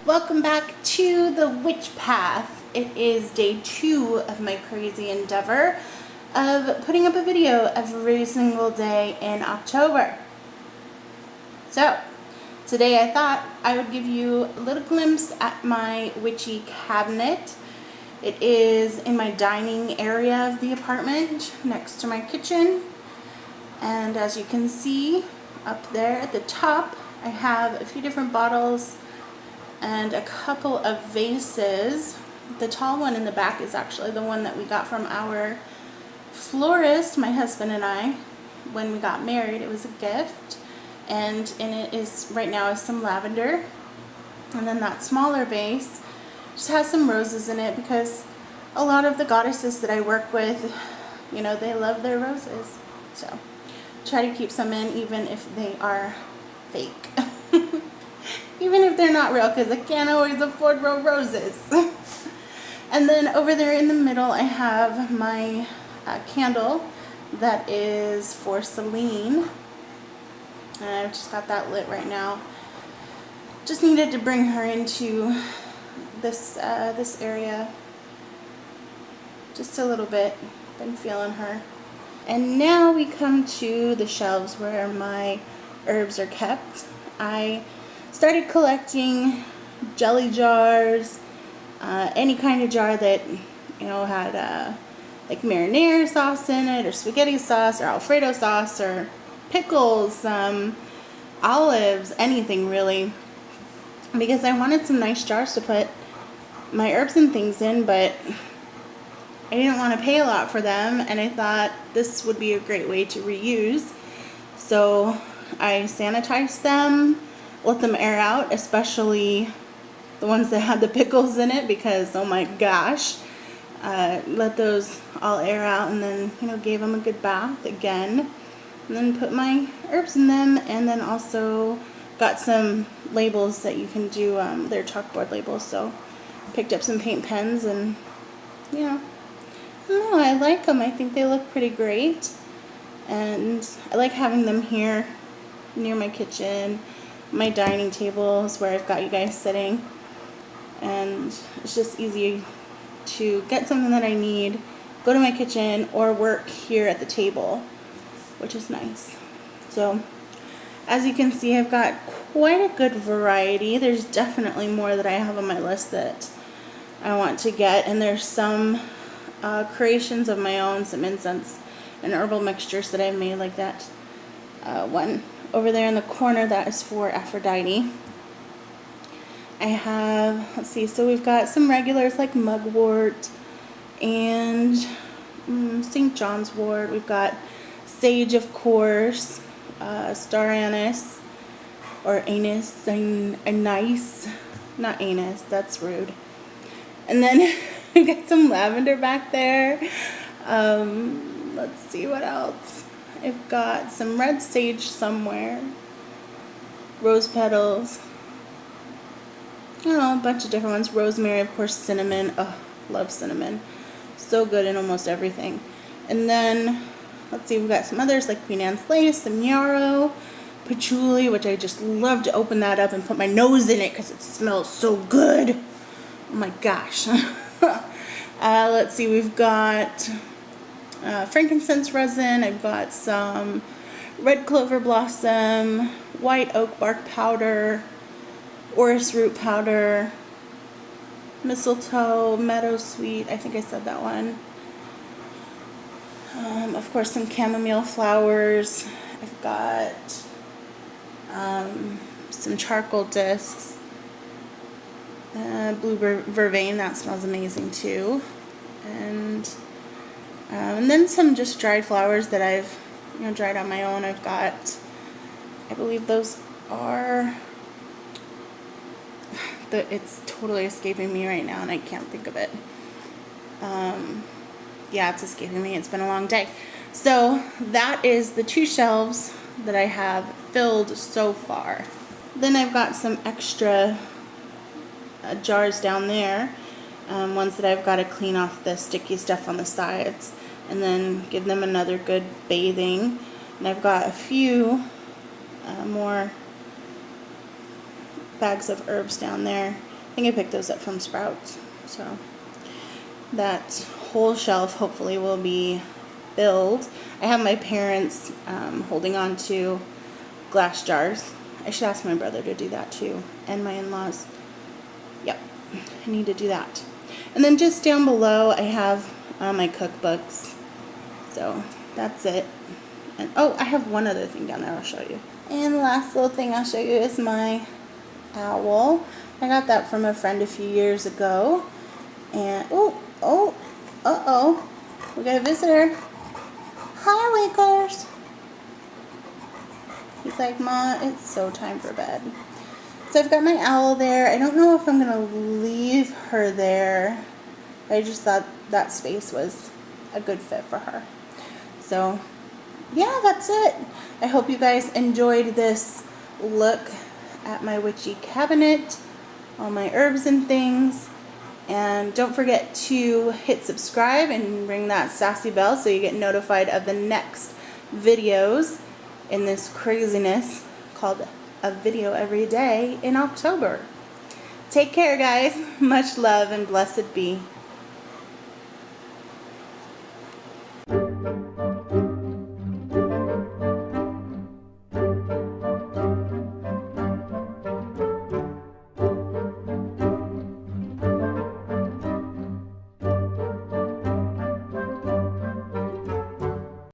Welcome back to the Witch Path. It is day 2 of my crazy endeavor of putting up a video every single day in October. So, today I thought I would give you a little glimpse at my witchy cabinet. It is in my dining area of the apartment next to my kitchen. And as you can see up there at the top, I have a few different bottles and a couple of vases. The tall one in the back is actually the one that we got from our florist, my husband and I, when we got married. It was a gift, and in it is right now is some lavender. And then that smaller vase just has some roses in it because a lot of the goddesses that I work with, you know, they love their roses. So try to keep some in even if they are fake. Even if they're not real, because I can't always afford real roses. And then over there in the middle I have my candle that is for Celine. And I've just got that lit right now. Just needed to bring her into this this area just a little bit. Been feeling her. And now we come to the shelves where my herbs are kept. I started collecting jelly jars, any kind of jar that, you know, had like marinara sauce in it, or spaghetti sauce, or Alfredo sauce, or pickles, olives, anything really, because I wanted some nice jars to put my herbs and things in, but I didn't want to pay a lot for them, and I thought this would be a great way to reuse. So I sanitized them, let them air out, especially the ones that had the pickles in it, because oh my gosh, let those all air out, and then, you know, gave them a good bath again, and then put my herbs in them. And then also got some labels that you can do, they're chalkboard labels, so picked up some paint pens, and you know, I don't know, I like them. I think they look pretty great, and I like having them here near my kitchen. My dining table is where I've got you guys sitting, and it's just easy to get something that I need, go to my kitchen, or work here at the table, which is nice. So as you can see, I've got quite a good variety. There's definitely more that I have on my list that I want to get, and there's some creations of my own, some incense and herbal mixtures that I've made, like that one over there in the corner that is for Aphrodite. I have, let's see, so we've got some regulars like mugwort and St. John's wort. We've got sage, of course, star anise, or anise, anise, not anise, that's rude. And then we've got some lavender back there. Let's see what else. I've got some red sage somewhere, rose petals, I don't know, a bunch of different ones. Rosemary, of course, cinnamon. Oh, love cinnamon. So good in almost everything. And then, let's see, we've got some others like Queen Anne's lace, some yarrow, patchouli, which I just love to open that up and put my nose in it because it smells so good. Oh my gosh. Let's see, we've got frankincense resin. I've got some red clover blossom, white oak bark powder, orris root powder, mistletoe, meadowsweet, I think I said that one. Of course, some chamomile flowers. I've got some charcoal discs, blue vervain, that smells amazing too, and then some just dried flowers that I've, you know, dried on my own. I've got, I believe those are, it's totally escaping me right now and I can't think of it. Yeah, it's escaping me. It's been a long day. So that is the 2 shelves that I have filled so far. Then I've got some extra jars down there, ones that I've got to clean off the sticky stuff on the sides and then give them another good bathing. And I've got a few more bags of herbs down there. I think I picked those up from Sprouts. So that whole shelf hopefully will be filled. I have my parents holding on to glass jars. I should ask my brother to do that too, and my in-laws. Yep, I need to do that. And then just down below I have my cookbooks. So that's it. And oh, I have one other thing down there I'll show you. And the last little thing I'll show you is my owl. I got that from a friend a few years ago. And uh-oh, we got a visitor. Hi, Wakers. He's like, Ma, it's so time for bed. So I've got my owl there. I don't know if I'm gonna leave her there. I just thought that space was a good fit for her. So yeah, that's it. I hope you guys enjoyed this look at my witchy cabinet, all my herbs and things. And don't forget to hit subscribe and ring that sassy bell so you get notified of the next videos in this craziness called a video every day in October. Take care, guys. Much love and blessed be.